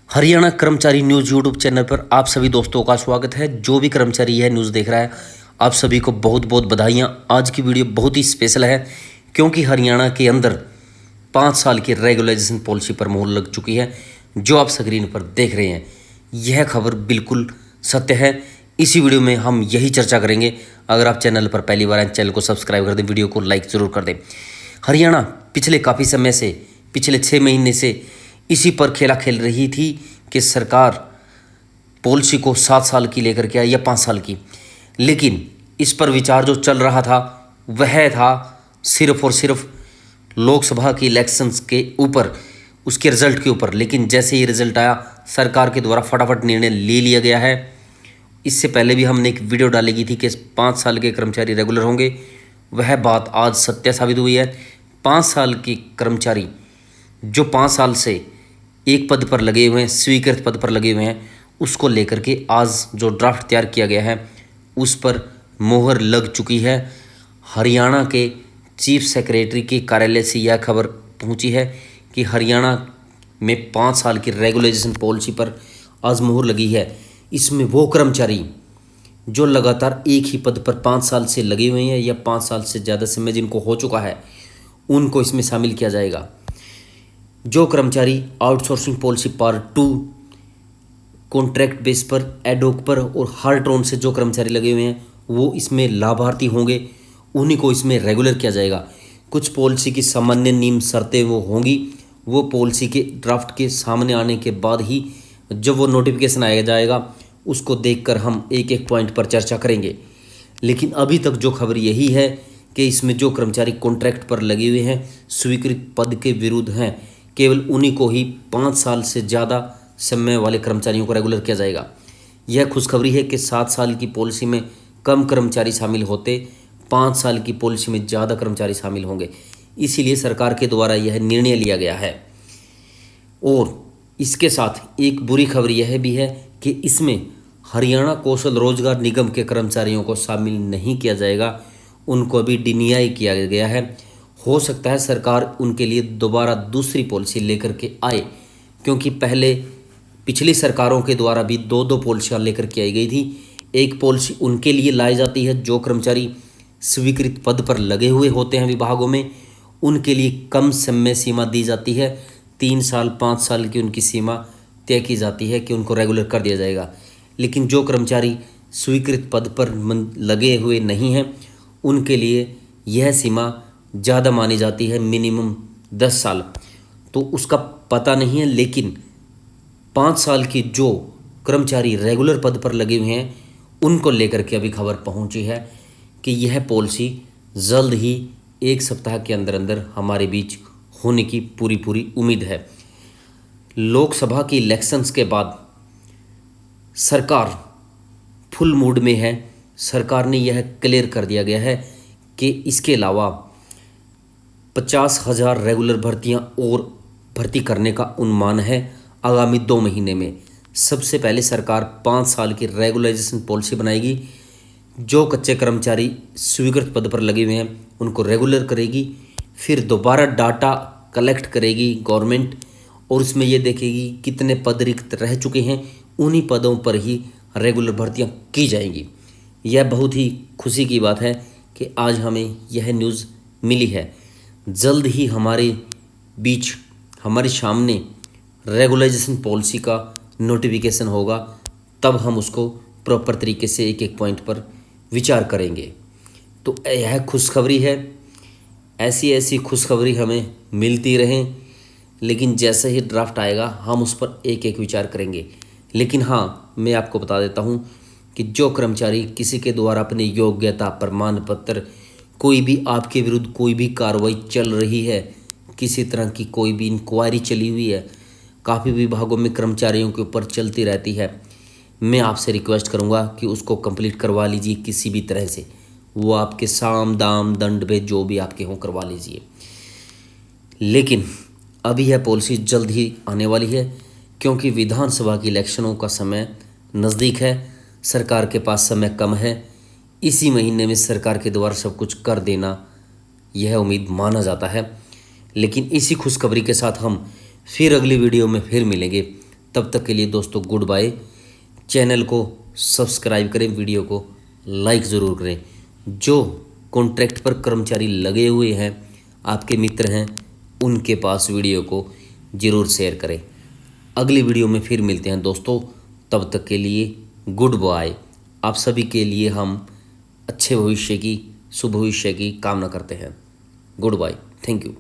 हरियाणा कर्मचारी news YouTube channel पर आप सभी दोस्तों का स्वागत है। जो भी कर्मचारी यह न्यूज़ देख रहा है, आप सभी को बहुत बहुत बधाइयाँ। आज की वीडियो बहुत ही स्पेशल है क्योंकि हरियाणा के अंदर 5 साल की रेगुलराइजेशन पॉलिसी पर मोहर लग चुकी है। जो आप स्क्रीन पर देख रहे हैं, यह खबर बिल्कुल सत्य है। इसी वीडियो में हम यही चर्चा करेंगे। अगर आप चैनल पर पहली बार आए, चैनल को सब्सक्राइब कर दें, वीडियो को लाइक ज़रूर कर दें। हरियाणा पिछले काफ़ी समय से, पिछले 6 महीने से इसी पर खेला खेल रही थी कि सरकार पॉलिसी को 7 साल की लेकर के आई या 5 साल की, लेकिन इस पर विचार जो चल रहा था वह था सिर्फ और सिर्फ लोकसभा के इलेक्शंस के ऊपर, उसके रिज़ल्ट के ऊपर। लेकिन जैसे ही रिज़ल्ट आया, सरकार के द्वारा फटाफट निर्णय ले लिया गया है। इससे पहले भी हमने एक वीडियो डाली गई थी कि 5 साल के कर्मचारी रेगुलर होंगे। वह बात आज सत्य साबित हुई है। 5 साल के कर्मचारी जो 5 साल से एक पद पर लगे हुए हैं, स्वीकृत पद पर लगे हुए हैं, उसको लेकर के आज जो ड्राफ्ट तैयार किया गया है उस पर मोहर लग चुकी है। हरियाणा के चीफ सेक्रेटरी के कार्यालय से यह खबर पहुंची है कि हरियाणा में 5 साल की रेगुलराइजेशन पॉलिसी पर आज मोहर लगी है। इसमें वो कर्मचारी जो लगातार एक ही पद पर 5 साल से लगे हुए हैं या 5 साल से ज़्यादा समय जिनको हो चुका है, उनको इसमें शामिल किया जाएगा। जो कर्मचारी outsourcing policy part 2, contract base पर, एडोक पर और हर टोन से जो कर्मचारी लगे हुए हैं वो इसमें लाभार्थी होंगे, उन्हीं को इसमें रेगुलर किया जाएगा। कुछ पॉलिसी की सामान्य नियम शर्तें वो होंगी, वो पॉलिसी के ड्राफ्ट के सामने आने के बाद ही जब वो नोटिफिकेशन आया जाएगा उसको देखकर हम एक एक पॉइंट पर चर्चा करेंगे। लेकिन अभी तक जो खबर यही है कि इसमें जो कर्मचारी कॉन्ट्रैक्ट पर लगे हुए हैं, स्वीकृत पद के विरुद्ध हैं, केवल उन्हीं को ही 5 साल से ज़्यादा समय वाले कर्मचारियों को रेगुलर किया जाएगा। यह खुशखबरी है कि 7 साल की पॉलिसी में कम कर्मचारी शामिल होते, 5 साल की पॉलिसी में ज़्यादा कर्मचारी शामिल होंगे। इसीलिए सरकार के द्वारा यह निर्णय लिया गया है। और इसके साथ एक बुरी खबर यह भी है कि इसमें हरियाणा कौशल रोजगार निगम के कर्मचारियों को शामिल नहीं किया जाएगा, उनको अभी डिनियाई किया गया है। हो सकता है सरकार उनके लिए दोबारा दूसरी पॉलिसी लेकर के आए, क्योंकि पहले पिछली सरकारों के द्वारा भी 2-2 पॉलिसियाँ लेकर के आई गई थी। एक पॉलिसी उनके लिए लाई जाती है जो कर्मचारी स्वीकृत पद पर लगे हुए होते हैं विभागों में, उनके लिए कम समय सीमा दी जाती है। 3 साल 5 साल की उनकी सीमा तय की जाती है कि उनको रेगुलर कर दिया जाएगा। लेकिन जो कर्मचारी स्वीकृत पद पर लगे हुए नहीं हैं, उनके लिए यह सीमा ज़्यादा मानी जाती है, मिनिमम 10 साल। तो उसका पता नहीं है, लेकिन 5 साल की जो कर्मचारी रेगुलर पद पर लगे हुए हैं उनको लेकर के अभी खबर पहुंची है कि यह पॉलिसी जल्द ही 1 सप्ताह के अंदर अंदर हमारे बीच होने की पूरी उम्मीद है। लोकसभा की इलेक्शंस के बाद सरकार फुल मूड में है। सरकार ने यह क्लियर कर दिया गया है कि इसके अलावा 50,000 रेगुलर भर्तियां और भर्ती करने का अनुमान है आगामी 2 महीने में। सबसे पहले सरकार 5 साल की रेगुलराइजेशन पॉलिसी बनाएगी। जो कच्चे कर्मचारी स्वीकृत पद पर लगे हुए हैं उनको रेगुलर करेगी। फिर दोबारा डाटा कलेक्ट करेगी गवर्नमेंट, और उसमें ये देखेगी कितने पद रिक्त रह चुके हैं, उन्हीं पदों पर ही रेगुलर भर्तियां की जाएंगी। यह बहुत ही खुशी की बात है कि आज हमें यह न्यूज़ मिली है। जल्द ही हमारे बीच, हमारे सामने रेगुलराइजेशन पॉलिसी का नोटिफिकेशन होगा, तब हम उसको प्रॉपर तरीके से एक एक पॉइंट पर विचार करेंगे। तो यह खुशखबरी है। ऐसी ऐसी खुशखबरी हमें मिलती रहें, लेकिन जैसे ही ड्राफ्ट आएगा हम उस पर एक एक विचार करेंगे। लेकिन हाँ, मैं आपको बता देता हूँ कि जो कर्मचारी किसी के द्वारा अपनी योग्यता प्रमाण पत्र, कोई भी आपके विरुद्ध कोई भी कार्रवाई चल रही है, किसी तरह की कोई भी इंक्वायरी चली हुई है, काफ़ी विभागों में कर्मचारियों के ऊपर चलती रहती है, मैं आपसे रिक्वेस्ट करूंगा कि उसको कंप्लीट करवा लीजिए किसी भी तरह से। वो आपके साम दाम दंड पे जो भी आपके हों करवा लीजिए। लेकिन अभी यह पॉलिसी जल्द ही आने वाली है, क्योंकि विधानसभा की इलेक्शनों का समय नज़दीक है। सरकार के पास समय कम है। इसी महीने में सरकार के द्वारा सब कुछ कर देना यह उम्मीद माना जाता है। लेकिन इसी खुशखबरी के साथ हम फिर अगली वीडियो में फिर मिलेंगे। तब तक के लिए दोस्तों गुड बाय। चैनल को सब्सक्राइब करें, वीडियो को लाइक ज़रूर करें। जो कॉन्ट्रैक्ट पर कर्मचारी लगे हुए हैं, आपके मित्र हैं, उनके पास वीडियो को ज़रूर शेयर करें। अगली वीडियो में फिर मिलते हैं दोस्तों, तब तक के लिए गुड बाय। आप सभी के लिए हम अच्छे भविष्य की, शुभ भविष्य की कामना करते हैं। Goodbye, thank you.